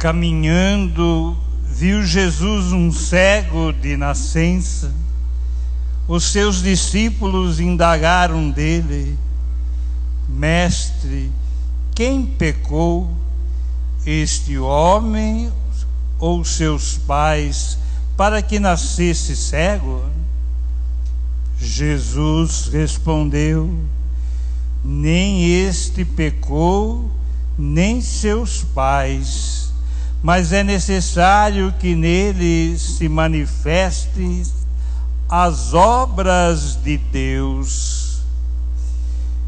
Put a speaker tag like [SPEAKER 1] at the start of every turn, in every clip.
[SPEAKER 1] Caminhando, viu Jesus um cego de nascença. Os seus discípulos indagaram dele: Mestre, quem pecou, este homem ou seus pais, para que nascesse cego? Jesus respondeu: Nem este pecou, nem seus pais, mas é necessário que nele se manifestem as obras de Deus.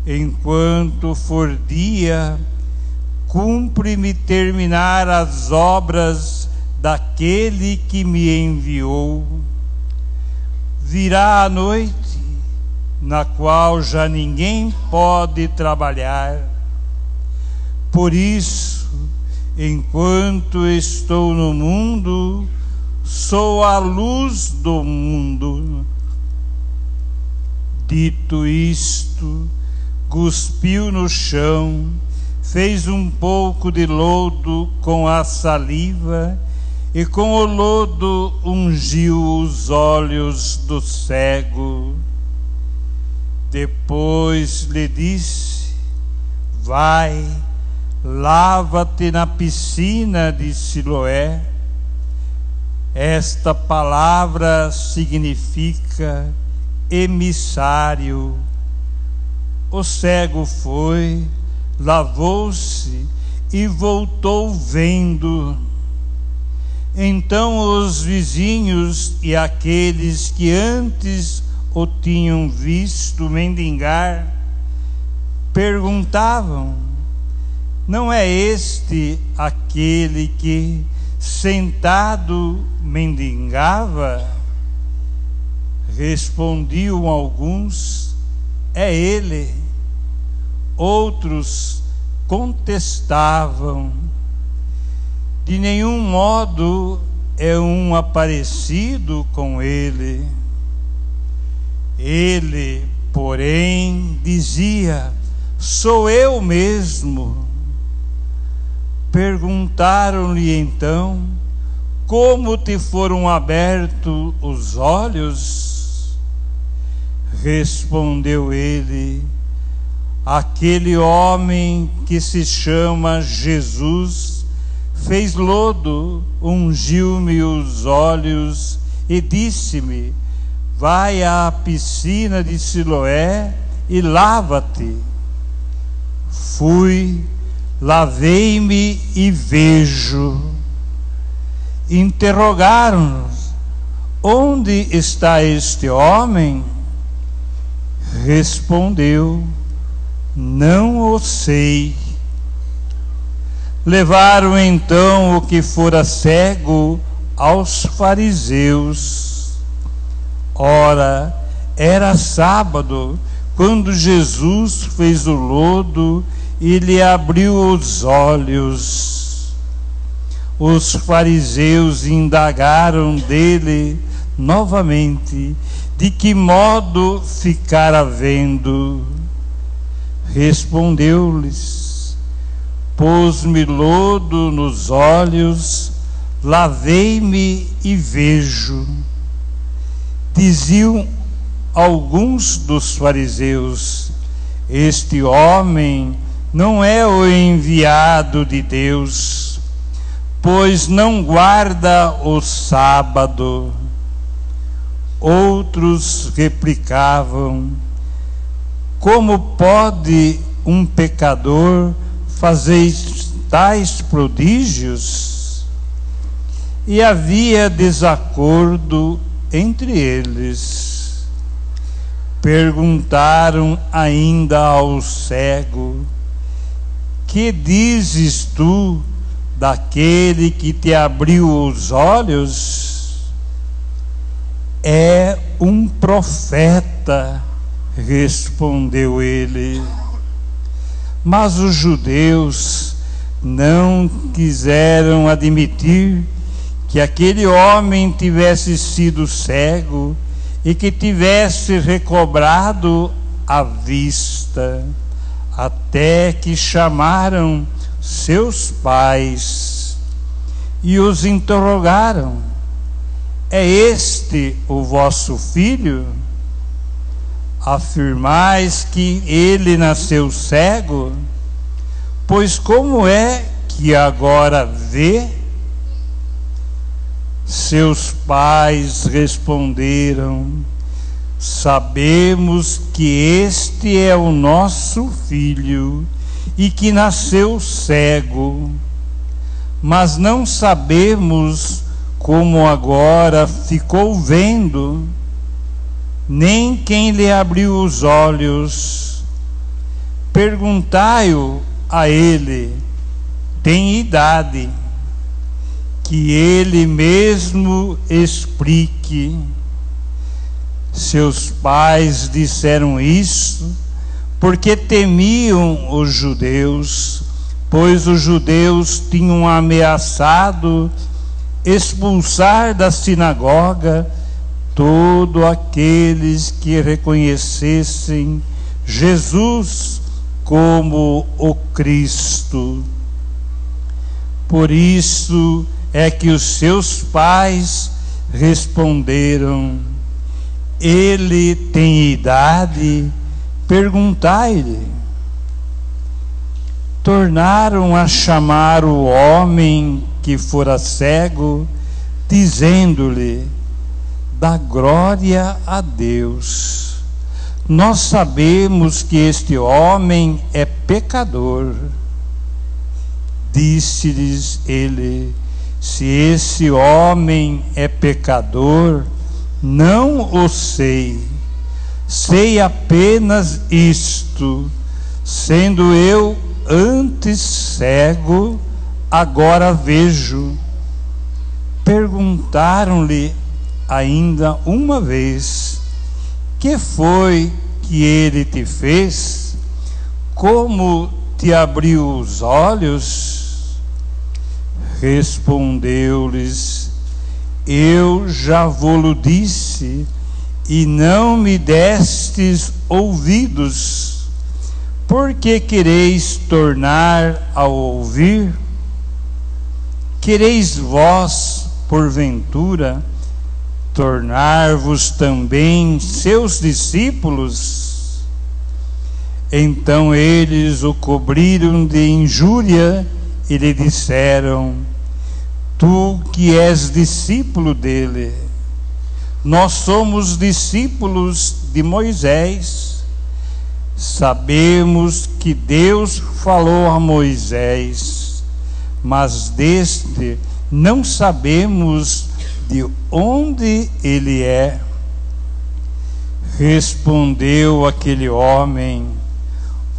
[SPEAKER 1] Enquanto for dia, cumpre-me terminar as obras daquele que me enviou. Virá a noite, na qual já ninguém pode trabalhar. Por isso, enquanto estou no mundo, sou a luz do mundo. Dito isto, cuspiu no chão, fez um pouco de lodo com a saliva e com o lodo ungiu os olhos do cego. Depois lhe disse: Vai, lava-te na piscina de Siloé. Esta palavra significa emissário. O cego foi, lavou-se e voltou vendo. Então os vizinhos e aqueles que antes o tinham visto mendigar perguntavam: Não é este aquele que, sentado, mendigava? Respondiam alguns: É ele. Outros contestavam: De nenhum modo é um aparecido com ele. Ele, porém, dizia: Sou eu mesmo. Perguntaram-lhe então: Como te foram abertos os olhos? Respondeu ele: Aquele homem que se chama Jesus fez lodo, ungiu-me os olhos e disse-me: Vai à piscina de Siloé e lava-te. Fui, lavei-me e vejo. Interrogaram-nos: Onde está este homem? Respondeu: Não o sei. Levaram então o que fora cego aos fariseus. Ora, era sábado, quando Jesus fez o lodo e lhe abriu os olhos. Os fariseus indagaram dele novamente de que modo ficara vendo. Respondeu-lhes: Pôs-me lodo nos olhos, lavei-me e vejo. Diziam alguns dos fariseus: Este homem não é o enviado de Deus, pois não guarda o sábado. Outros replicavam: Como pode um pecador fazer tais prodígios? E havia desacordo entre eles. Perguntaram ainda ao cego: Que dizes tu daquele que te abriu os olhos? É um profeta, respondeu ele. Mas os judeus não quiseram admitir que aquele homem tivesse sido cego e que tivesse recobrado a vista, até que chamaram seus pais. e os interrogaram: é este o vosso filho? Afirmais que ele nasceu cego? Pois como é que agora vê? Seus pais responderam: sabemos que este é o nosso filho e que nasceu cego, mas não sabemos como agora ficou vendo, nem quem lhe abriu os olhos. Perguntai-o a ele: tem idade, que ele mesmo explique. Seus pais disseram isso porque temiam os judeus, pois os judeus tinham ameaçado expulsar da sinagoga todos aqueles que reconhecessem Jesus como o Cristo. Por isso é que os seus pais responderam: ele tem idade, perguntai-lhe. Tornaram a chamar o homem que fora cego, dizendo-lhe: dá glória a Deus. Nós sabemos que este homem é pecador. Disse-lhes ele: se esse homem é pecador, não o sei. Sei apenas isto: sendo eu antes cego, agora vejo. Perguntaram-lhe ainda uma vez: que foi que ele te fez? Como te abriu os olhos? Respondeu-lhes: eu já vou-lo disse, e não me destes ouvidos. Por que quereis tornar a ouvir? Quereis vós, porventura, tornar-vos também seus discípulos? Então eles o cobriram de injúria e lhe disseram: tu que és discípulo dele, nós somos discípulos de Moisés. Sabemos que Deus falou a Moisés, mas deste não sabemos de onde ele é. Respondeu aquele homem: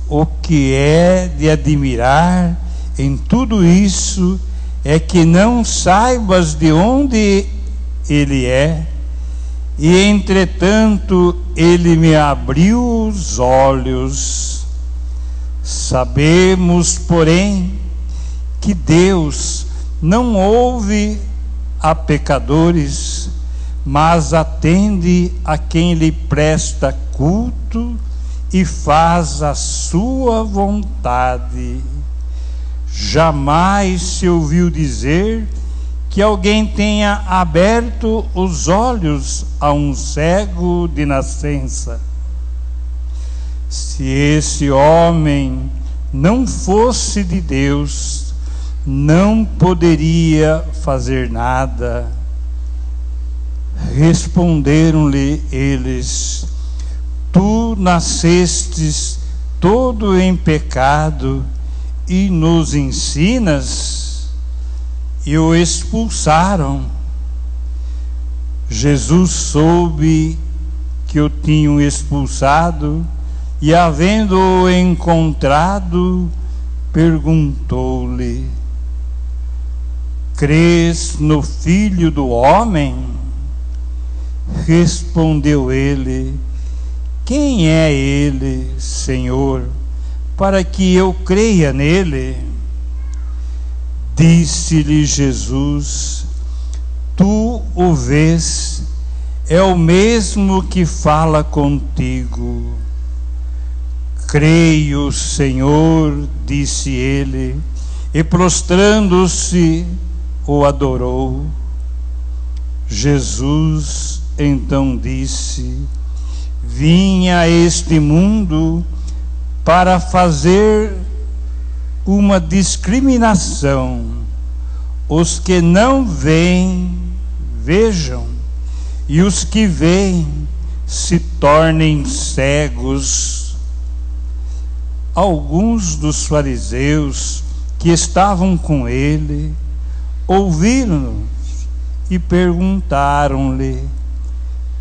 [SPEAKER 1] o que é de admirar em tudo isso é que não saibas de onde ele é, e entretanto ele me abriu os olhos. Sabemos, porém, que Deus não ouve a pecadores, mas atende a quem lhe presta culto e faz a sua vontade. Jamais se ouviu dizer que alguém tenha aberto os olhos a um cego de nascença. Se esse homem não fosse de Deus, não poderia fazer nada. Responderam-lhe eles: tu nascestes todo em pecado e nos ensinas? E o expulsaram. Jesus soube que o tinham expulsado e, havendo-o encontrado, perguntou-lhe: crês no Filho do Homem? Respondeu ele: quem é ele, Senhor, para que eu creia nele? Disse-lhe Jesus: tu o vês, é o mesmo que fala contigo. Creio, Senhor, disse ele, e prostrando-se o adorou. Jesus então disse: vim a este mundo para fazer uma discriminação. Os que não veem, vejam, e os que veem se tornem cegos. Alguns dos fariseus que estavam com ele ouviram e perguntaram-lhe: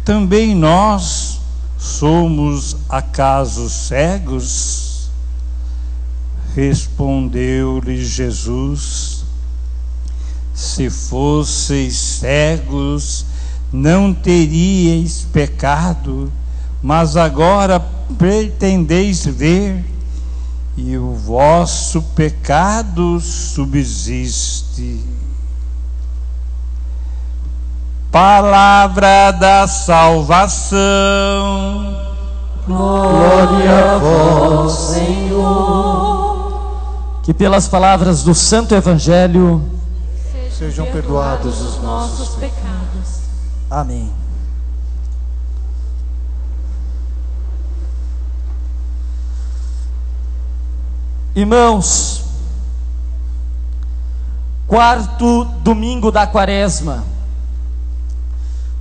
[SPEAKER 1] também nós somos acaso cegos? Respondeu-lhe Jesus: se fosseis cegos, não teríeis pecado, mas agora pretendeis ver, e o vosso pecado subsiste. Palavra da salvação.
[SPEAKER 2] Glória a vós, Senhor.
[SPEAKER 3] Que pelas palavras do Santo Evangelho
[SPEAKER 2] sejam perdoados os nossos pecados.
[SPEAKER 3] Amém. Irmãos, quarto domingo da Quaresma,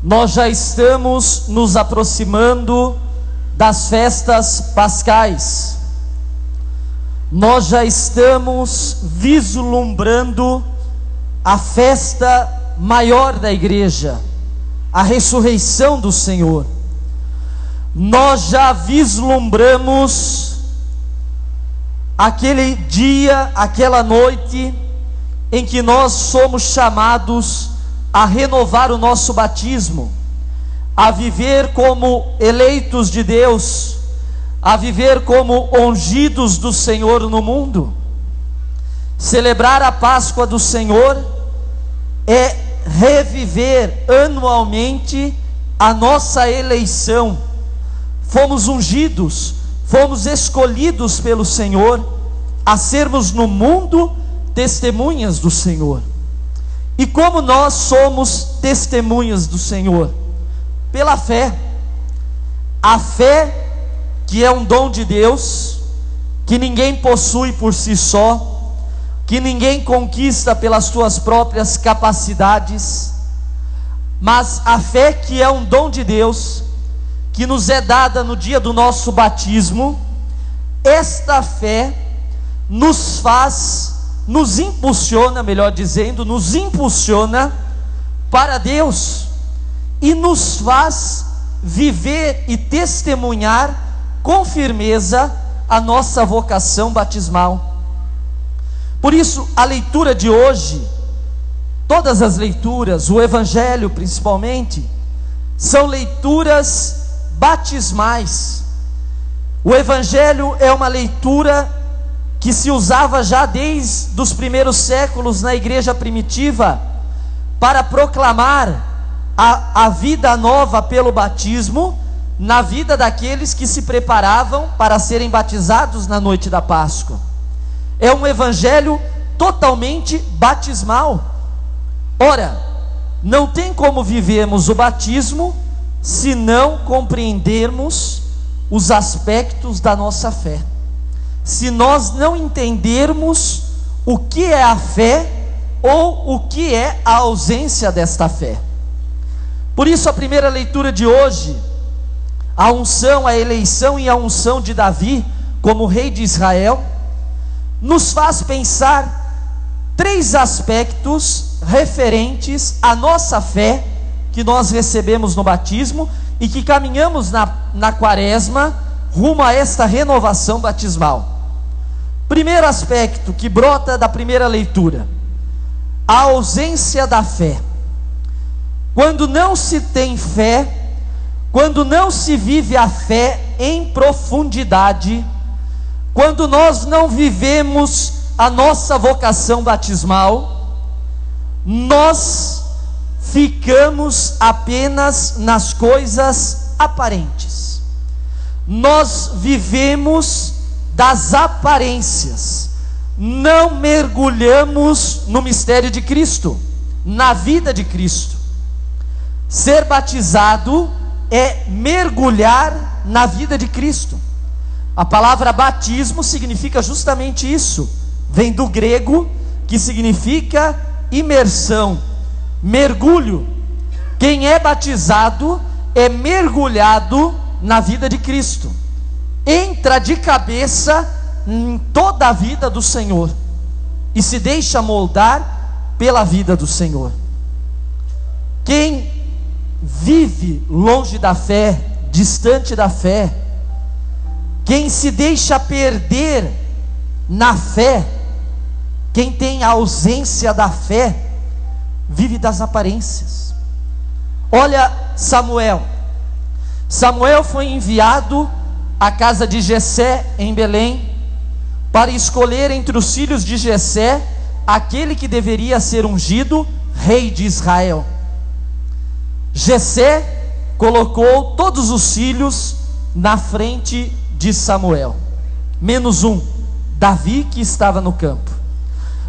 [SPEAKER 3] nós já estamos nos aproximando das festas pascais. Nós já estamos vislumbrando a festa maior da igreja, a ressurreição do Senhor. Nós já vislumbramos aquele dia, aquela noite em que nós somos chamados a renovar o nosso batismo, a viver como eleitos de Deus, a viver como ungidos do Senhor no mundo. Celebrar a Páscoa do Senhor é reviver anualmente a nossa eleição. Fomos ungidos, fomos escolhidos pelo Senhor a sermos no mundo testemunhas do Senhor. E como nós somos testemunhas do Senhor? Pela fé. A fé, que é um dom de Deus, que ninguém possui por si só, que ninguém conquista pelas suas próprias capacidades, mas a fé que é um dom de Deus, que nos é dada no dia do nosso batismo. Esta fé nos faz, nos impulsiona, melhor dizendo, nos impulsiona para Deus e nos faz viver e testemunhar com firmeza a nossa vocação batismal. Por isso, a leitura de hoje, todas as leituras, o Evangelho principalmente, são leituras batismais. O Evangelho é uma leitura que se usava já desde os primeiros séculos na igreja primitiva para proclamar a vida nova pelo batismo na vida daqueles que se preparavam para serem batizados na noite da Páscoa. É um evangelho totalmente batismal. Ora, não tem como vivermos o batismo se não compreendermos os aspectos da nossa fé. Se nós não entendermos o que é a fé ou o que é a ausência desta fé. Por isso a primeira leitura de hoje, a unção, a eleição e a unção de Davi como rei de Israel, nos faz pensar três aspectos referentes à nossa fé que nós recebemos no batismo e que caminhamos na Quaresma rumo a esta renovação batismal. Primeiro aspecto que brota da primeira leitura: a ausência da fé. Quando não se tem fé, quando não se vive a fé em profundidade, quando nós não vivemos a nossa vocação batismal, nós ficamos apenas nas coisas aparentes. Nós vivemos das aparências, não mergulhamos no mistério de Cristo. na vida de Cristo. Ser batizado é mergulhar na vida de Cristo. A palavra batismo significa justamente isso. Vem do grego, que significa imersão, mergulho. Quem é batizado é mergulhado na vida de Cristo. Entra de cabeça em toda a vida do Senhor e se deixa moldar pela vida do Senhor. Quem vive longe da fé, distante da fé, quem se deixa perder na fé, quem tem a ausência da fé, vive das aparências. Olha Samuel. Samuel foi enviado à casa de Jessé em Belém para escolher entre os filhos de Jessé aquele que deveria ser ungido rei de Israel. Jessé colocou todos os filhos na frente de Samuel, menos um, Davi, que estava no campo.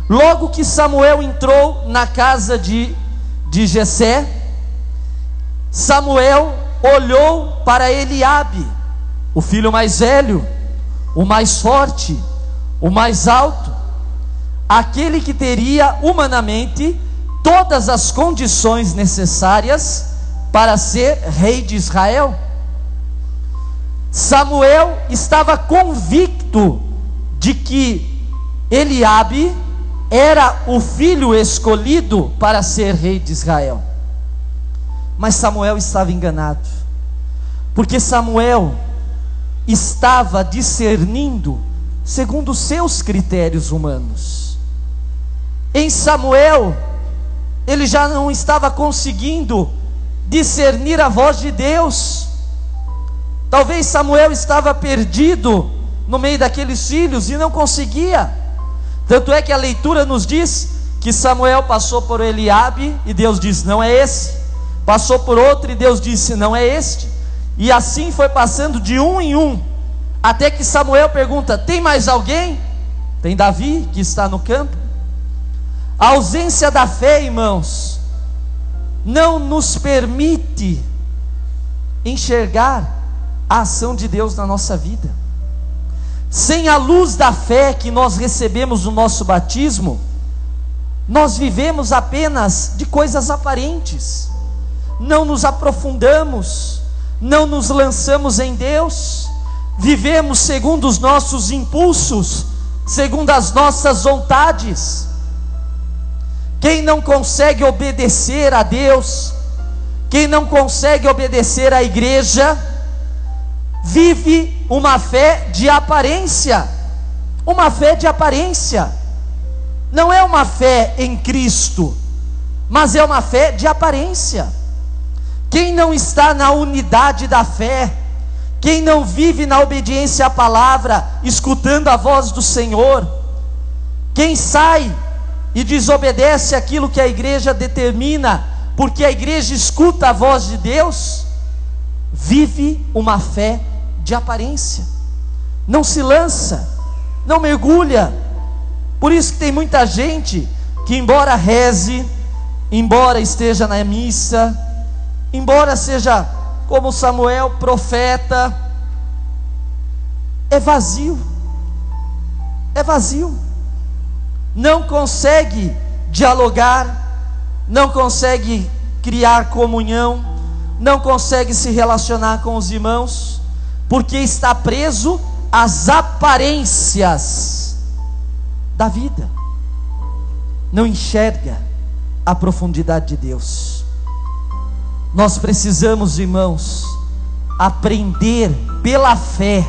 [SPEAKER 3] Logo que Samuel entrou na casa de Jessé, Samuel olhou para Eliabe, o filho mais velho, o mais forte, o mais alto, aquele que teria humanamente todas as condições necessárias para ser rei de Israel. Samuel estava convicto de que Eliabe era o filho escolhido para ser rei de Israel. Mas Samuel estava enganado, porque Samuel estava discernindo segundo os seus critérios humanos. Em Samuel, ele já não estava conseguindo discernir a voz de Deus. Talvez Samuel estava perdido no meio daqueles filhos e não conseguia. Tanto é que a leitura nos diz que Samuel passou por Eliabe e Deus disse: não é esse. Passou por outro e Deus disse: não é este. E assim foi passando de um em um, até que Samuel pergunta: tem mais alguém? Tem Davi, que está no campo. A ausência da fé, irmãos, não nos permite enxergar a ação de Deus na nossa vida. Sem a luz da fé que nós recebemos no nosso batismo, nós vivemos apenas de coisas aparentes, não nos aprofundamos, não nos lançamos em Deus, vivemos segundo os nossos impulsos, segundo as nossas vontades. Quem não consegue obedecer a Deus, quem não consegue obedecer à igreja, vive uma fé de aparência. Uma fé de aparência. Não é uma fé em Cristo, mas é uma fé de aparência. Quem não está na unidade da fé, quem não vive na obediência à palavra, escutando a voz do Senhor, quem sai e desobedece aquilo que a igreja determina, porque a igreja escuta a voz de Deus, vive uma fé de aparência, não se lança, não mergulha. Por isso que tem muita gente que, embora reze, embora esteja na missa, embora seja como Samuel, profeta, é vazio, não consegue dialogar, não consegue criar comunhão, não consegue se relacionar com os irmãos, porque está preso às aparências da vida, não enxerga a profundidade de Deus. Nós precisamos, irmãos, aprender pela fé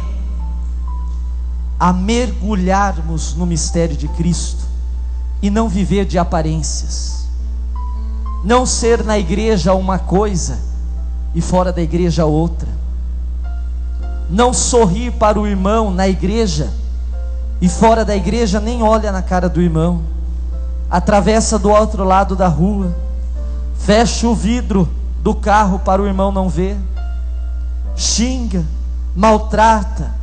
[SPEAKER 3] a mergulharmos no mistério de Cristo e não viver de aparências, não ser na igreja uma coisa e fora da igreja outra, não sorrir para o irmão na igreja e fora da igreja nem olha na cara do irmão, atravessa do outro lado da rua, fecha o vidro do carro para o irmão não ver, xinga, maltrata,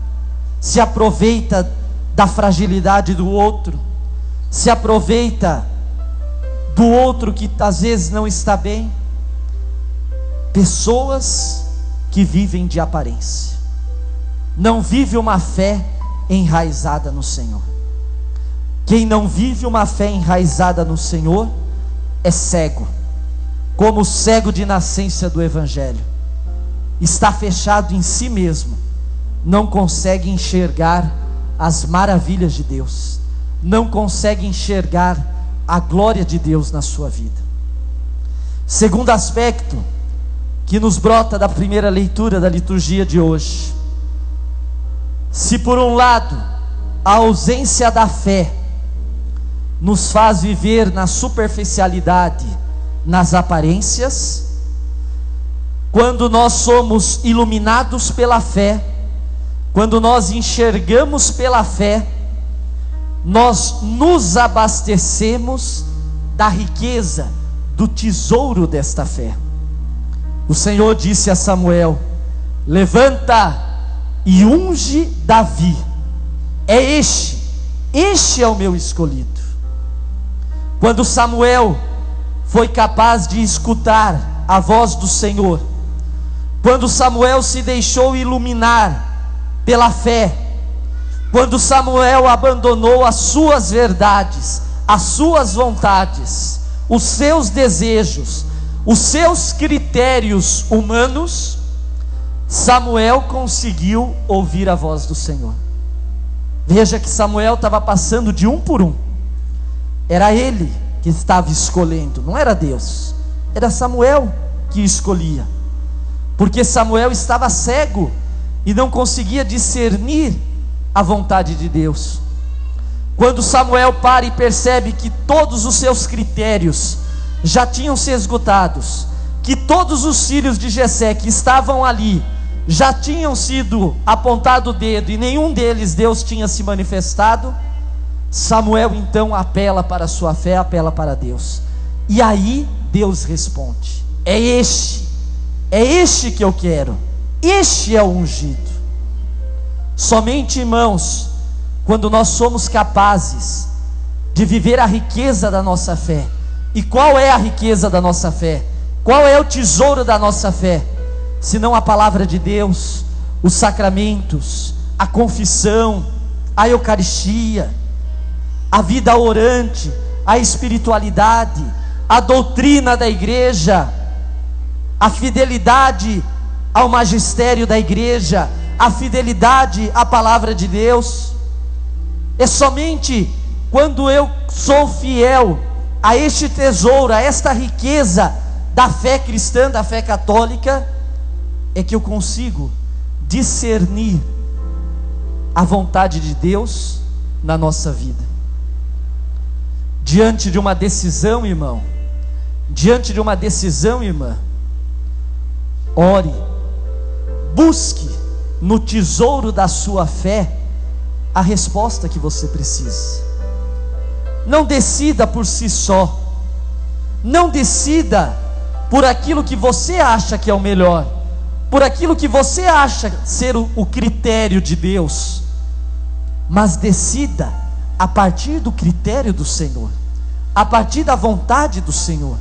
[SPEAKER 3] se aproveita da fragilidade do outro, se aproveita do outro que às vezes não está bem. Pessoas que vivem de aparência, não vive uma fé enraizada no Senhor. Quem não vive uma fé enraizada no Senhor é cego, como o cego de nascença do Evangelho. Está fechado em si mesmo, não consegue enxergar as maravilhas de Deus, não consegue enxergar a glória de Deus na sua vida. Segundo aspecto que nos brota da primeira leitura da liturgia de hoje: se por um lado a ausência da fé nos faz viver na superficialidade, nas aparências, quando nós somos iluminados pela fé, quando nós enxergamos pela fé, nós nos abastecemos da riqueza, do tesouro desta fé. O Senhor disse a Samuel: levanta e unge Davi, este é o meu escolhido. Quando Samuel foi capaz de escutar a voz do Senhor, quando Samuel se deixou iluminar pela fé, quando Samuel abandonou as suas verdades, as suas vontades, os seus desejos, os seus critérios humanos, Samuel conseguiu ouvir a voz do Senhor. Veja que Samuel estava passando de um por um. Era ele que estava escolhendo, não era Deus. Era Samuel que escolhia, porque Samuel estava cego e não conseguia discernir a vontade de Deus. Quando Samuel para e percebe que todos os seus critérios já tinham se esgotados, que todos os filhos de Jessé que estavam ali já tinham sido apontado o dedo e nenhum deles Deus tinha se manifestado, Samuel então apela para a sua fé, apela para Deus, e aí Deus responde: é este que eu quero, este é o ungido. Somente, irmãos, quando nós somos capazes de viver a riqueza da nossa fé. E qual é a riqueza da nossa fé? Qual é o tesouro da nossa fé? Senão a palavra de Deus, os sacramentos, a confissão, a Eucaristia, a vida orante, a espiritualidade, a doutrina da igreja, a fidelidade ao magistério da igreja, a fidelidade à palavra de Deus. É somente quando eu sou fiel a este tesouro, a esta riqueza da fé cristã, da fé católica, é que eu consigo discernir a vontade de Deus na nossa vida. Diante de uma decisão, irmão, diante de uma decisão, irmã, ore, busque no tesouro da sua fé a resposta que você precisa. Não decida por si só, não decida por aquilo que você acha que é o melhor, por aquilo que você acha ser o critério de Deus, mas decida a partir do critério do Senhor, a partir da vontade do Senhor.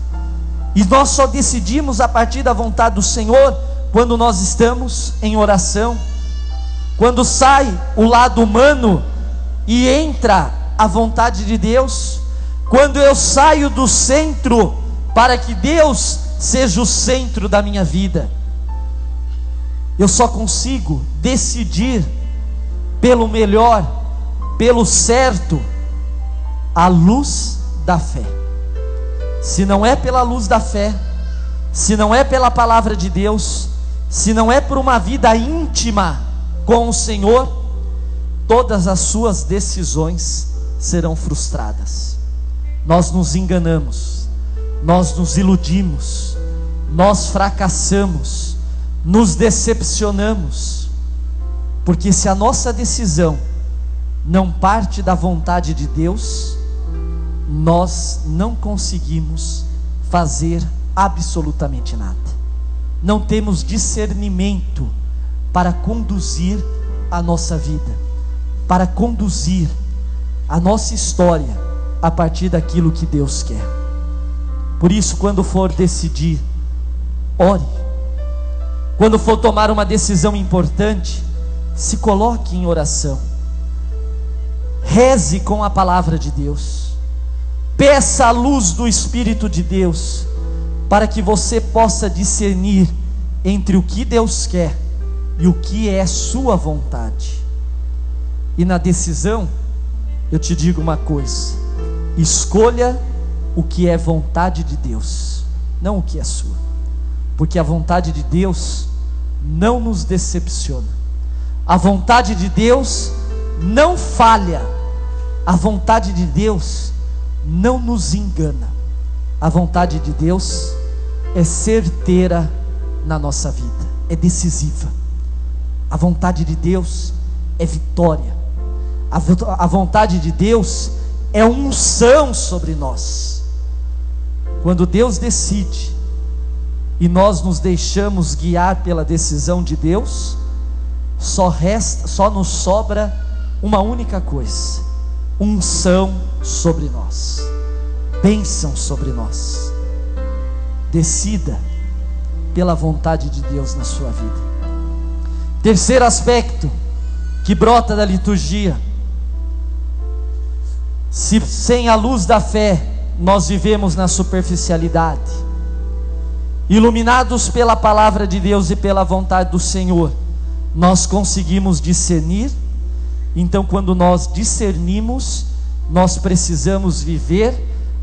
[SPEAKER 3] E nós só decidimos a partir da vontade do Senhor quando nós estamos em oração, quando sai o lado humano e entra a vontade de Deus, quando eu saio do centro para que Deus seja o centro da minha vida. Eu só consigo decidir pelo melhor, pelo certo, à luz da fé. Se não é pela luz da fé, se não é pela palavra de Deus, se não é por uma vida íntima com o Senhor, todas as suas decisões serão frustradas. Nós nos enganamos, nós nos iludimos, nós fracassamos, nos decepcionamos, porque se a nossa decisão não parte da vontade de Deus, nós não conseguimos fazer absolutamente nada. Não temos discernimento para conduzir a nossa vida, para conduzir a nossa história a partir daquilo que Deus quer. Por isso, quando for decidir, ore. Quando for tomar uma decisão importante, se coloque em oração. Reze com a palavra de Deus. Peça a luz do Espírito de Deus, para que você possa discernir entre o que Deus quer e o que é sua vontade. E na decisão, eu te digo uma coisa: escolha o que é vontade de Deus, não o que é sua, porque a vontade de Deus não nos decepciona, a vontade de Deus não falha, a vontade de Deus não nos engana, a vontade de Deus é certeira na nossa vida, é decisiva. A vontade de Deus é vitória, a vontade de Deus é unção sobre nós. Quando Deus decide e nós nos deixamos guiar pela decisão de Deus, só nos sobra uma única coisa: unção sobre nós, bênção sobre nós. Decida pela vontade de Deus na sua vida. Terceiro aspecto que brota da liturgia: se sem a luz da fé nós vivemos na superficialidade, iluminados pela palavra de Deus e pela vontade do Senhor, nós conseguimos discernir. Então, quando nós discernimos, nós precisamos viver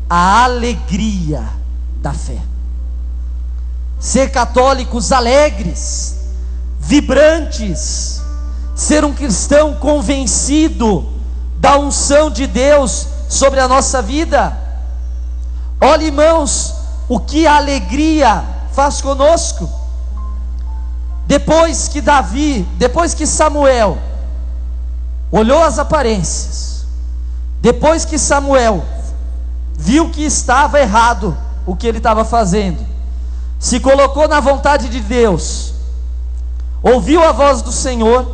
[SPEAKER 3] a alegria da fé. Ser católicos alegres, vibrantes, ser um cristão convencido da unção de Deus sobre a nossa vida. Olha, irmãos, o que a alegria faz conosco. Depois que Samuel olhou as aparências, depois que Samuel viu que estava errado o que ele estava fazendo, se colocou na vontade de Deus, ouviu a voz do Senhor,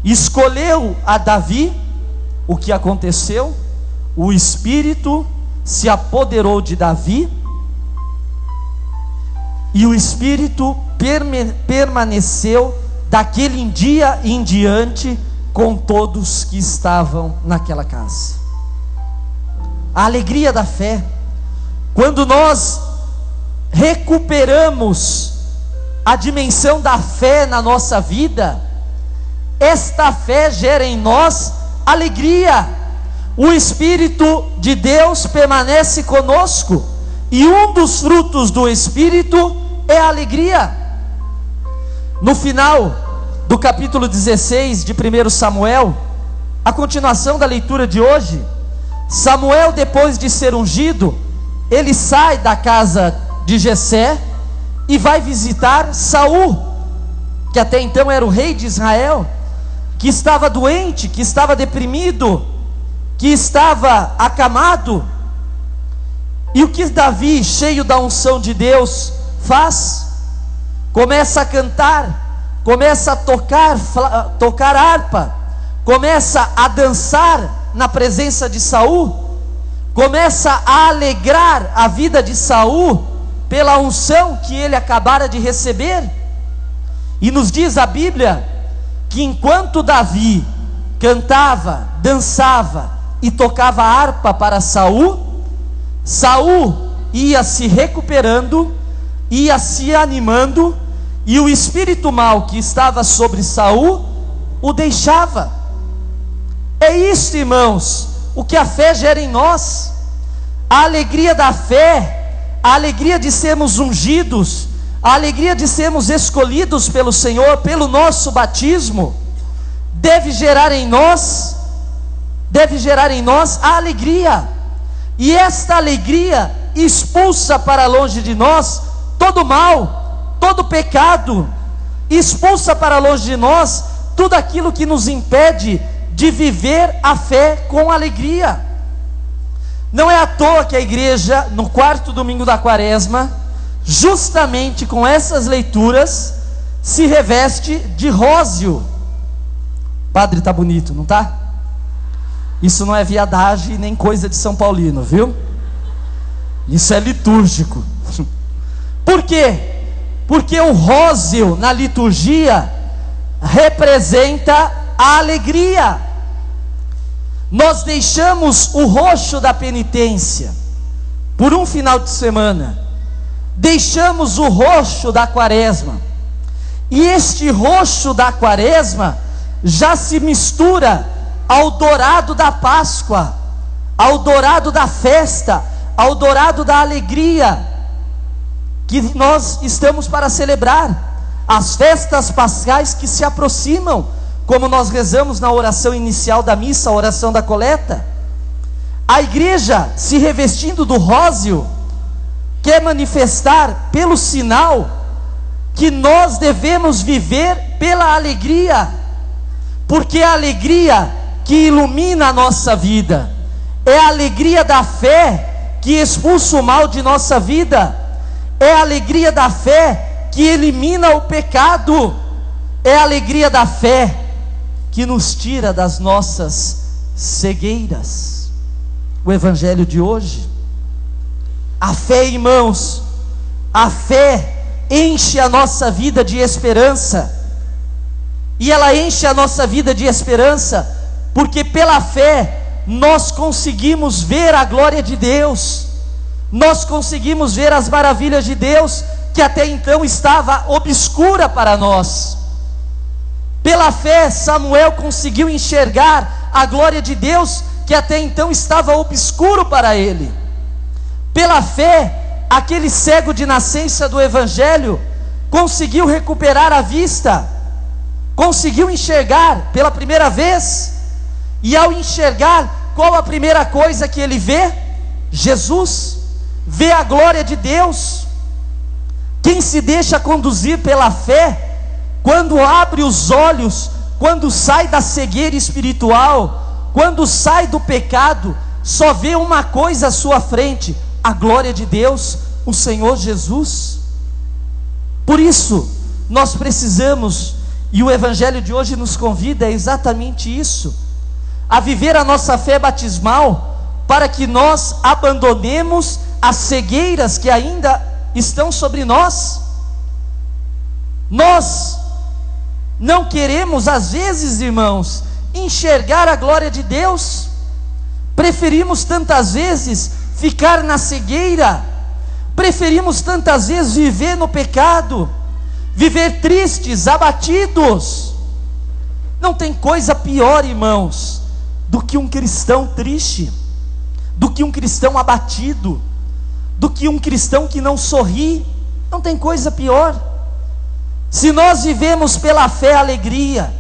[SPEAKER 3] escolheu a Davi, o que aconteceu? O Espírito se apoderou de Davi, e o Espírito permaneceu daquele dia em diante com todos que estavam naquela casa. A alegria da fé, quando nós recuperamos a dimensão da fé na nossa vida, esta fé gera em nós alegria. O Espírito de Deus permanece conosco, e um dos frutos do Espírito é a alegria. No final do capítulo 16 de 1 Samuel, a continuação da leitura de hoje, Samuel, depois de ser ungido, ele sai da casa de Jessé e vai visitar Saul, que até então era o rei de Israel, que estava doente, que estava deprimido, que estava acamado. E o que Davi, cheio da unção de Deus, faz? Começa a cantar, começa a tocar harpa, começa a dançar na presença de Saul, começa a alegrar a vida de Saul pela unção que ele acabara de receber. E nos diz a Bíblia que enquanto Davi cantava, dançava e tocava harpa para Saul, Saul ia se recuperando, ia se animando, e o espírito mau que estava sobre Saul o deixava. É isso, irmãos, o que a fé gera em nós. A alegria da fé, a alegria de sermos ungidos, a alegria de sermos escolhidos pelo Senhor, pelo nosso batismo, deve gerar em nós a alegria. E esta alegria expulsa para longe de nós todo mal, todo pecado, expulsa para longe de nós tudo aquilo que nos impede de viver a fé com alegria. Não é à toa que a igreja, no quarto domingo da quaresma, justamente com essas leituras, se reveste de róseo. Padre, tá bonito, não tá? Isso não é viadagem nem coisa de São Paulino, viu? Isso é litúrgico. Por quê? Porque o róseo na liturgia representa a alegria. Nós deixamos o roxo da penitência por um final de semana, deixamos o roxo da quaresma, e este roxo da quaresma já se mistura ao dourado da Páscoa, ao dourado da festa, ao dourado da alegria que nós estamos para celebrar, as festas pascais que se aproximam, como nós rezamos na oração inicial da missa, a oração da coleta. A igreja, se revestindo do róseo, quer manifestar pelo sinal que nós devemos viver pela alegria, porque é a alegria que ilumina a nossa vida, é a alegria da fé que expulsa o mal de nossa vida, é a alegria da fé que elimina o pecado, é a alegria da fé que nos tira das nossas cegueiras. O evangelho de hoje, a fé, irmãos, a fé enche a nossa vida de esperança, e ela enche a nossa vida de esperança porque pela fé nós conseguimos ver a glória de Deus, nós conseguimos ver as maravilhas de Deus que até então estava obscura para nós. Pela fé Samuel conseguiu enxergar a glória de Deus que até então estava obscuro para ele. Pela fé aquele cego de nascença do evangelho conseguiu recuperar a vista, conseguiu enxergar pela primeira vez. E ao enxergar, qual a primeira coisa que ele vê? Jesus, vê a glória de Deus. Quem se deixa conduzir pela fé, quando abre os olhos, quando sai da cegueira espiritual, quando sai do pecado, só vê uma coisa à sua frente: a glória de Deus, o Senhor Jesus. Por isso, nós precisamos, e o evangelho de hoje nos convida a exatamente isso, a viver a nossa fé batismal, para que nós abandonemos as cegueiras que ainda estão sobre nós. Nós não queremos, às vezes, irmãos, enxergar a glória de Deus, preferimos tantas vezes ficar na cegueira, preferimos tantas vezes viver no pecado, viver tristes, abatidos. Não tem coisa pior, irmãos, do que um cristão triste, do que um cristão abatido, do que um cristão que não sorri. Não tem coisa pior. Se nós vivemos pela fé a alegria,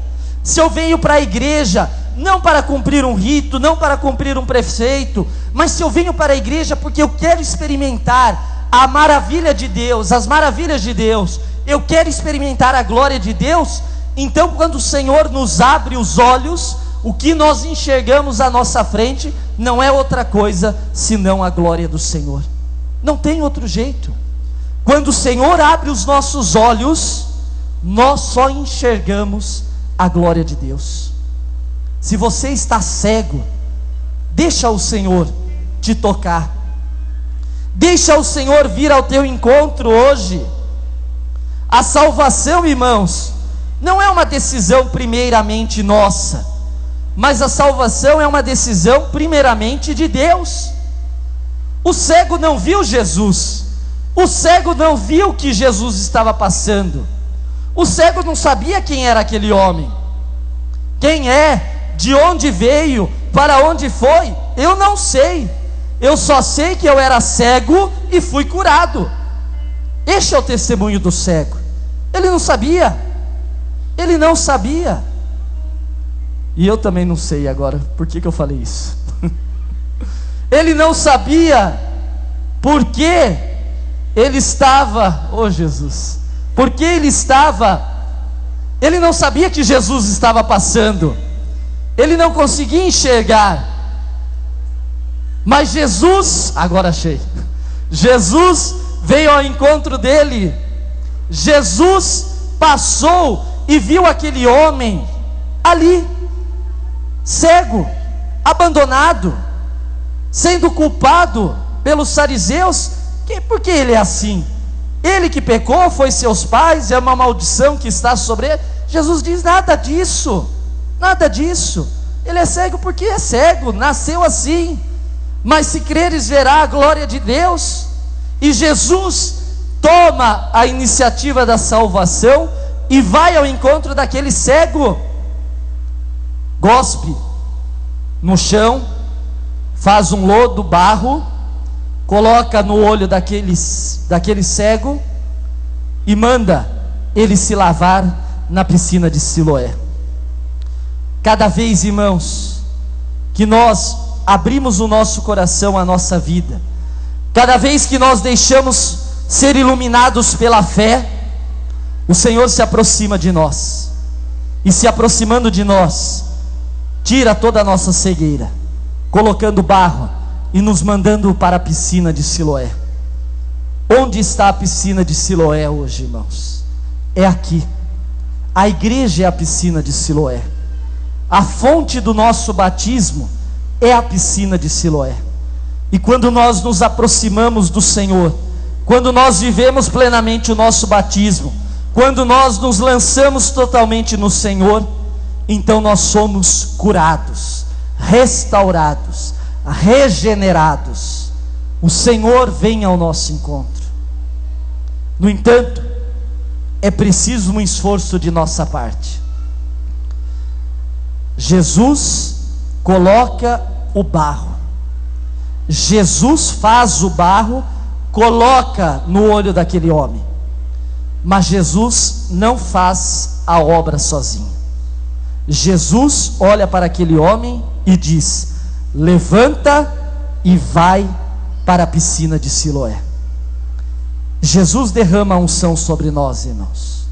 [SPEAKER 3] se eu venho para a igreja não para cumprir um rito, não para cumprir um preceito, mas se eu venho para a igreja porque eu quero experimentar a maravilha de Deus, as maravilhas de Deus, eu quero experimentar a glória de Deus, então quando o Senhor nos abre os olhos, o que nós enxergamos à nossa frente não é outra coisa senão a glória do Senhor. Não tem outro jeito. Quando o Senhor abre os nossos olhos, nós só enxergamos a glória de Deus. Se você está cego, deixa o Senhor te tocar, deixa o Senhor vir ao teu encontro hoje. A salvação, irmãos, não é uma decisão primeiramente nossa, mas a salvação é uma decisão primeiramente de Deus. O cego não viu Jesus, o cego não viu o que Jesus estava passando, o cego não sabia quem era aquele homem. Quem é, de onde veio, para onde foi, eu não sei. Eu só sei que eu era cego e fui curado. Este é o testemunho do cego. Ele não sabia, ele não sabia. E eu também não sei agora, por que eu falei isso? Ele não sabia porque ele estava, oh Jesus, porque ele não sabia que Jesus estava passando, ele não conseguia enxergar, mas Jesus, agora achei, Jesus veio ao encontro dele, Jesus passou e viu aquele homem ali, cego, abandonado, sendo culpado pelos fariseus, por que ele é assim? Ele que pecou, foi seus pais, é uma maldição que está sobre ele. Jesus diz: nada disso, nada disso. Ele é cego porque é cego, nasceu assim. Mas se creres, verá a glória de Deus. E Jesus toma a iniciativa da salvação e vai ao encontro daquele cego. Gospe no chão, faz um lodo, barro, coloca no olho daquele cego e manda ele se lavar na piscina de Siloé. Cada vez, irmãos, que nós abrimos o nosso coração à nossa vida, cada vez que nós deixamos ser iluminados pela fé, o Senhor se aproxima de nós, e se aproximando de nós, tira toda a nossa cegueira, colocando barro e nos mandando para a piscina de Siloé. Onde está a piscina de Siloé hoje, irmãos? É aqui. A igreja é a piscina de Siloé. A fonte do nosso batismo é a piscina de Siloé. E quando nós nos aproximamos do Senhor, quando nós vivemos plenamente o nosso batismo, quando nós nos lançamos totalmente no Senhor, então nós somos curados, restaurados, regenerados. O Senhor vem ao nosso encontro. No entanto, é preciso um esforço de nossa parte. Jesus coloca o barro, Jesus faz o barro, coloca no olho daquele homem, mas Jesus não faz a obra sozinho. Jesus olha para aquele homem e diz: levanta e vai para a piscina de Siloé. Jesus derrama a unção sobre nós, irmãos.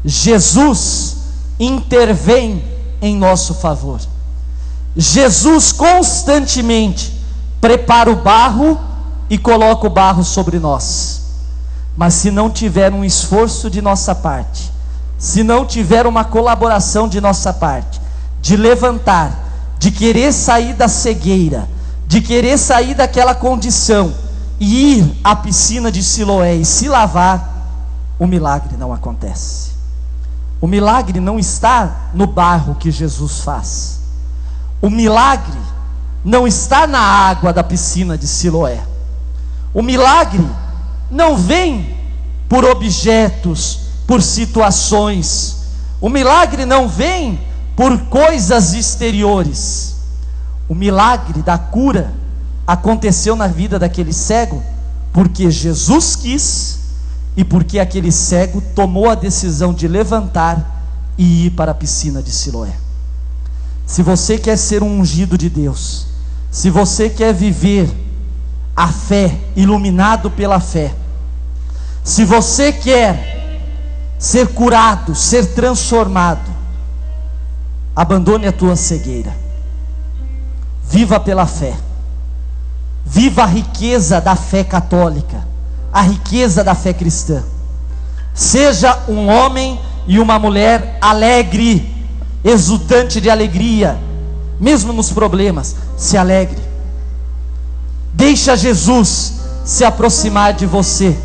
[SPEAKER 3] Jesus intervém em nosso favor. Jesus constantemente prepara o barro e coloca o barro sobre nós. Mas se não tiver um esforço de nossa parte, se não tiver uma colaboração de nossa parte, de levantar, de querer sair da cegueira, de querer sair daquela condição e ir à piscina de Siloé e se lavar, o milagre não acontece. O milagre não está no barro que Jesus faz. O milagre não está na água da piscina de Siloé. O milagre não vem por objetos, por situações. O milagre não vem por coisas exteriores. O milagre da cura aconteceu na vida daquele cego porque Jesus quis e porque aquele cego tomou a decisão de levantar e ir para a piscina de Siloé. Se você quer ser um ungido de Deus, se você quer viver a fé, iluminado pela fé, se você quer ser curado, ser transformado, abandone a tua cegueira, viva pela fé, viva a riqueza da fé católica, a riqueza da fé cristã. Seja um homem e uma mulher alegre, exultante de alegria, mesmo nos problemas, se alegre. Deixa Jesus se aproximar de você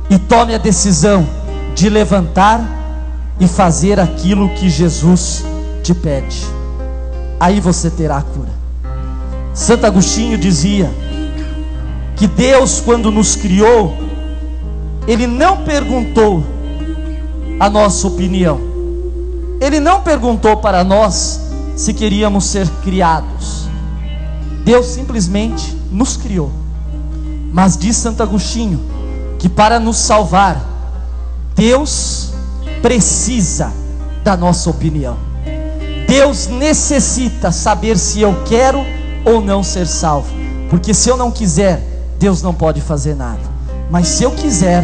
[SPEAKER 3] e tome a decisão de levantar e fazer aquilo que Jesus te pede. Aí você terá a cura. Santo Agostinho dizia que Deus, quando nos criou, Ele não perguntou a nossa opinião. Ele não perguntou para nós se queríamos ser criados. Deus simplesmente nos criou. Mas diz Santo Agostinho que para nos salvar, Deus precisa da nossa opinião. Deus necessita saber se eu quero ou não ser salvo, porque se eu não quiser, Deus não pode fazer nada. Mas se eu quiser,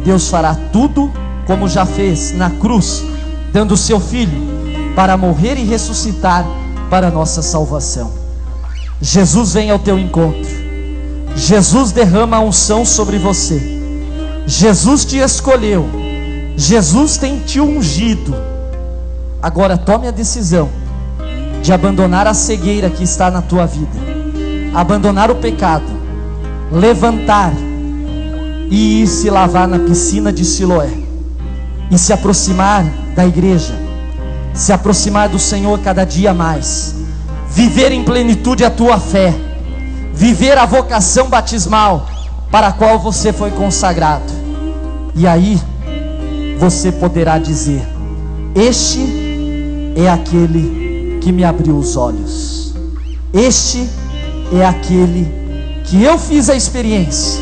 [SPEAKER 3] Deus fará tudo como já fez na cruz, dando o seu Filho para morrer e ressuscitar para a nossa salvação. Jesus vem ao teu encontro. Jesus derrama a unção sobre você. Jesus te escolheu. Jesus tem te ungido. Agora tome a decisão de abandonar a cegueira que está na tua vida, abandonar o pecado levantar e ir se lavar na piscina de Siloé, e se aproximar da igreja, se aproximar do Senhor cada dia mais, viver em plenitude a tua fé, viver a vocação batismal para a qual você foi consagrado. E aí você poderá dizer: este é aquele que me abriu os olhos, este é aquele que eu fiz a experiência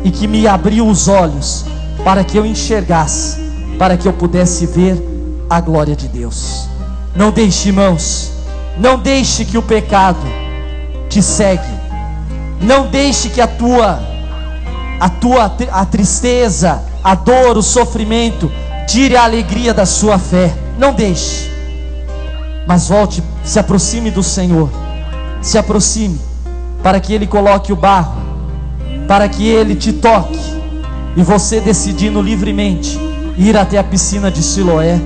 [SPEAKER 3] e que me abriu os olhos para que eu enxergasse, para que eu pudesse ver a glória de Deus. Não deixe, irmãos, não deixe que o pecado te segue, não deixe que a tristeza, a dor, o sofrimento tire a alegria da sua fé. Não deixe, mas volte, se aproxime do Senhor, se aproxime, para que Ele coloque o barro, para que Ele te toque, e você, decidindo livremente ir até a piscina de Siloé,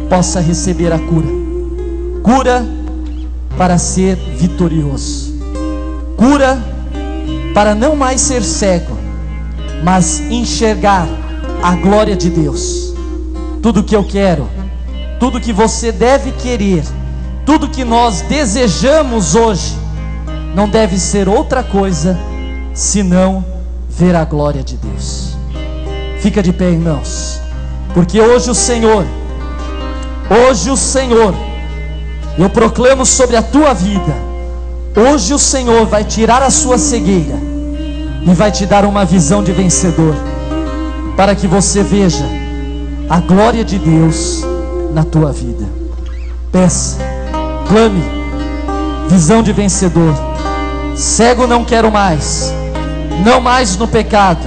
[SPEAKER 3] possa receber a cura. Cura para ser vitorioso, cura para não mais ser cego, mas enxergar a glória de Deus. Tudo que eu quero, tudo que você deve querer, tudo que nós desejamos hoje, não deve ser outra coisa senão ver a glória de Deus. Fica de pé, irmãos, porque hoje o Senhor, eu proclamo sobre a tua vida, hoje o Senhor vai tirar a sua cegueira e vai te dar uma visão de vencedor, para que você veja a glória de Deus na tua vida. Peça, clame, visão de vencedor. Cego não quero mais, não mais no pecado,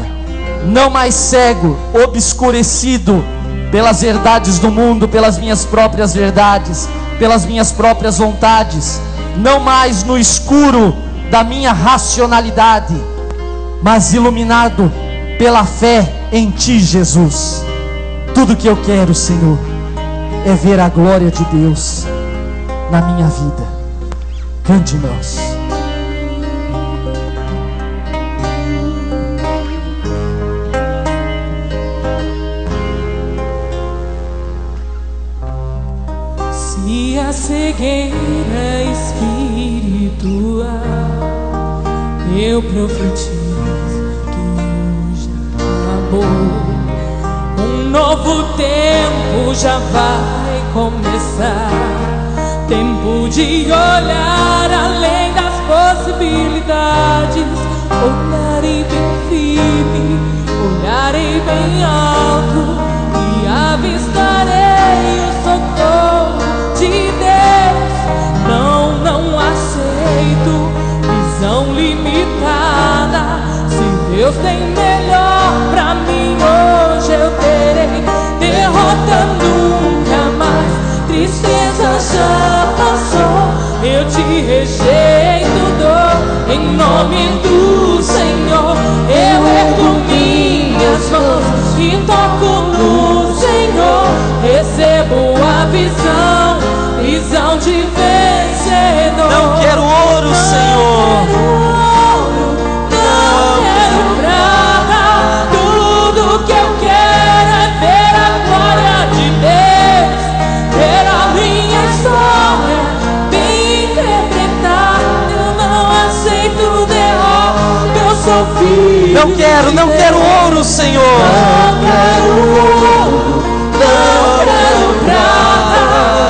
[SPEAKER 3] não mais cego, obscurecido pelas verdades do mundo, pelas minhas próprias verdades, pelas minhas próprias vontades, não mais no escuro da minha racionalidade, mas iluminado pela fé em Ti, Jesus. Tudo que eu quero, Senhor, é ver a glória de Deus na minha vida. Cante, irmãos.
[SPEAKER 2] Se a cegueira espiritual, eu profetizo que hoje acabou. Um novo tempo já vai começar, tempo de olhar além das possibilidades, olharei bem firme, olharei bem alto e avistarei o socorro de Deus. Não aceito visão limitada. Se Deus tem melhor pra mim, hoje eu terei. Derrota nunca mais, tristeza já passou. Eu te rejeito, dor, em nome do Senhor. Eu ergo minhas mãos e toco no Senhor. Recebo a visão de vencedor.
[SPEAKER 3] Não quero ouro, Senhor. Não quero ouro, Senhor.
[SPEAKER 2] Não quero ouro, não quero prata.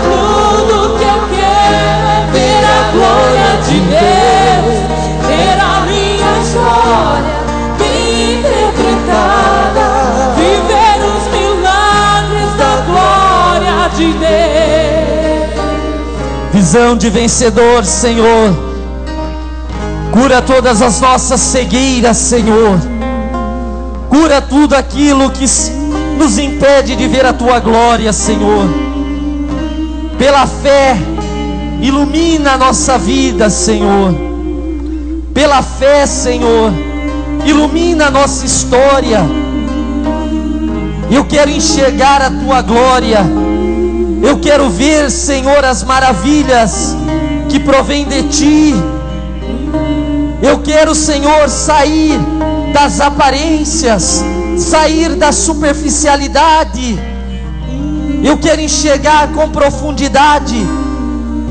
[SPEAKER 2] Tudo que eu quero é ver a glória de Deus, ver a minha história bem interpretada, viver os milagres da glória de Deus.
[SPEAKER 3] Visão de vencedor, Senhor. Cura todas as nossas cegueiras, Senhor. Cura tudo aquilo que nos impede de ver a Tua glória, Senhor. Pela fé, ilumina a nossa vida, Senhor. Pela fé, Senhor, ilumina a nossa história. Eu quero enxergar a Tua glória. Eu quero ver, Senhor, as maravilhas que provém de Ti. Eu quero, Senhor, sair das aparências, sair da superficialidade. Eu quero enxergar com profundidade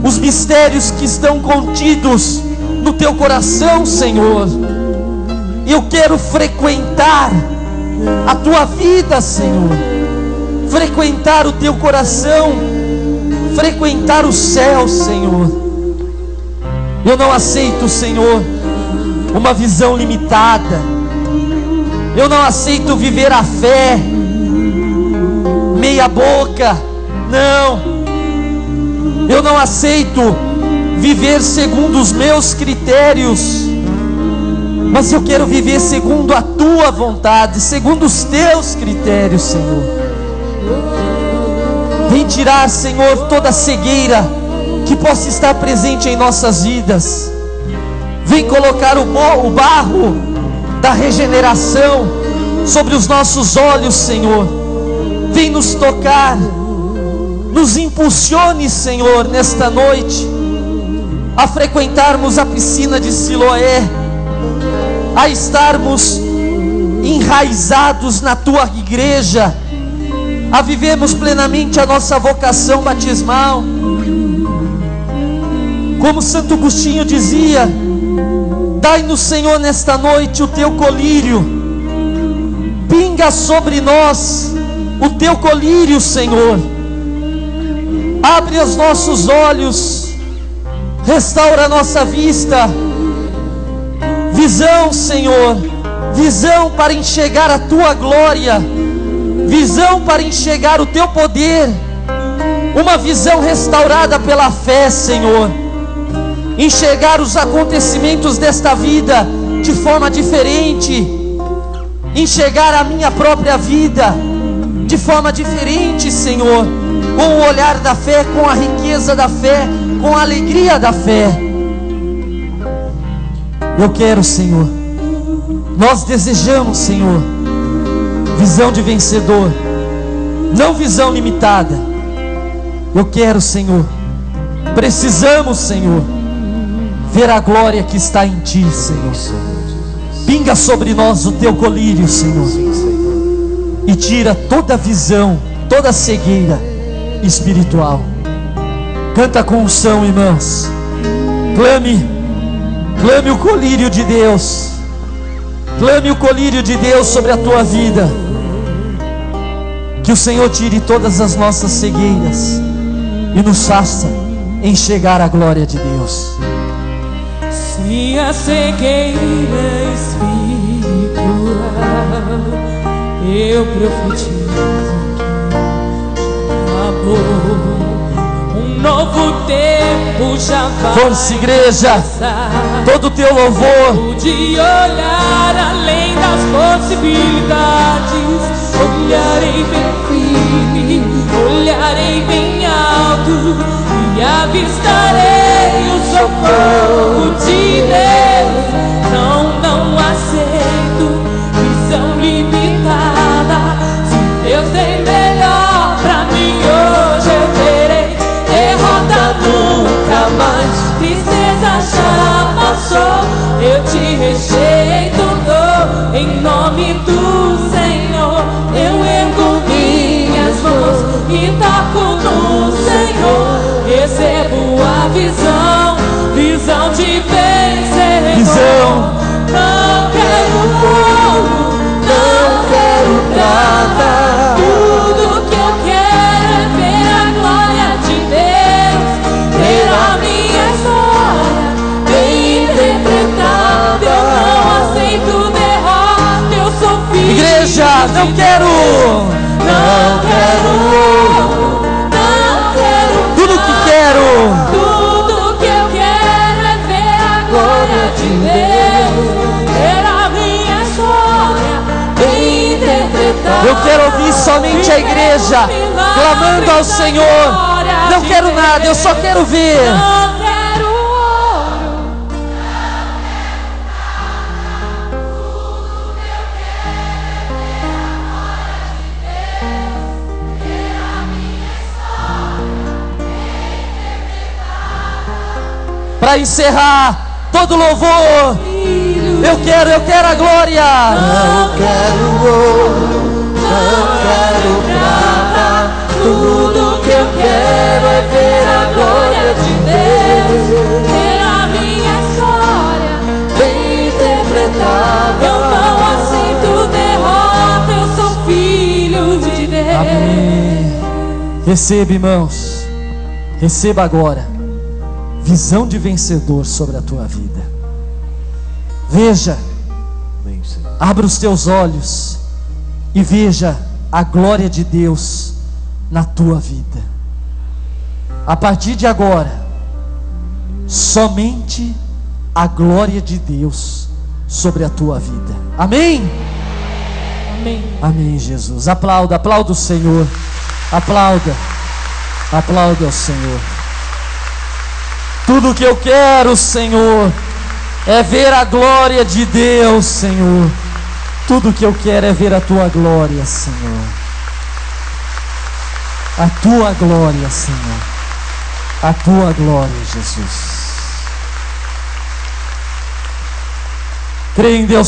[SPEAKER 3] os mistérios que estão contidos no teu coração, Senhor. Eu quero frequentar a tua vida, Senhor, frequentar o teu coração, frequentar o céu, Senhor. Eu não aceito, Senhor, uma visão limitada. Eu não aceito viver a fé meia boca. Não, eu não aceito viver segundo os meus critérios, mas eu quero viver segundo a tua vontade, segundo os teus critérios, Senhor. Vem tirar, Senhor, toda cegueira que possa estar presente em nossas vidas. Vem colocar o barro da regeneração sobre os nossos olhos, Senhor. Vem nos tocar, nos impulsione, Senhor, nesta noite, a frequentarmos a piscina de Siloé, a estarmos enraizados na tua igreja, a vivermos plenamente a nossa vocação batismal. Como Santo Agostinho dizia: dai-nos, Senhor, nesta noite o teu colírio. Pinga sobre nós o teu colírio, Senhor. Abre os nossos olhos, restaura a nossa vista. Visão, Senhor, visão para enxergar a tua glória, visão para enxergar o teu poder, uma visão restaurada pela fé, Senhor. Enxergar os acontecimentos desta vida de forma diferente, enxergar a minha própria vida de forma diferente, Senhor, com o olhar da fé, com a riqueza da fé, com a alegria da fé. Eu quero, Senhor, nós desejamos, Senhor, visão de vencedor, não visão limitada. Eu quero, Senhor, precisamos, Senhor, ver a glória que está em ti, Senhor. Pinga sobre nós o teu colírio, Senhor, e tira toda visão, toda cegueira espiritual. Canta com unção, irmãos. Clame o colírio de Deus. Clame o colírio de Deus sobre a tua vida. Que o Senhor tire todas as nossas cegueiras e nos faça enxergar a glória de Deus.
[SPEAKER 2] Se a cegueira espiritual, eu profetizo que acabou. Um novo tempo já vai.
[SPEAKER 3] Força, igreja,
[SPEAKER 2] começar.
[SPEAKER 3] todo o teu louvor.
[SPEAKER 2] De olhar além das possibilidades, olharei bem firme, olharei bem alto e avistarei o socorro de Deus. Não aceito visão limitada. Se Deus tem melhor pra mim hoje, eu terei derrota nunca mais. Tristeza já passou, eu te rejeito, dou em nome do Senhor. Eu ergo minhas mãos e toco no Senhor. Recebo a visão de vencer.
[SPEAKER 3] Visão.
[SPEAKER 2] Não quero ouro, não quero prata. Tudo que eu quero é ver a glória de Deus, ver a minha história bem interpretada. Eu não aceito derrota, eu sou filho.
[SPEAKER 3] Igreja, não quero
[SPEAKER 2] ouro, não quero
[SPEAKER 3] tudo que quero.
[SPEAKER 2] Tudo que eu quero é ver a glória de Deus, ver a minha história bem interpretada.
[SPEAKER 3] Eu quero ouvir somente a igreja clamando ao Senhor. Não quero nada, eu só quero ver.
[SPEAKER 2] Não quero ouro.
[SPEAKER 3] Para encerrar, todo louvor Eu quero a glória.
[SPEAKER 2] Não quero ouro, não quero prata. Tudo que eu quero é ver a glória de Deus. Ver a minha história bem interpretada. Eu não aceito derrota, eu sou filho de Deus.
[SPEAKER 3] Amém. Receba, irmãos. Receba agora visão de vencedor sobre a tua vida. Veja, abra os teus olhos e veja a glória de Deus na tua vida. A partir de agora, somente a glória de Deus sobre a tua vida. Amém?
[SPEAKER 2] Amém.
[SPEAKER 3] Amém, Jesus. Aplauda, aplauda o Senhor. Aplauda, aplauda o Senhor. Tudo que eu quero, Senhor, é ver a glória de Deus, Senhor. Tudo que eu quero é ver a tua glória, Senhor. A tua glória, Senhor. A tua glória, Jesus. Creia em Deus.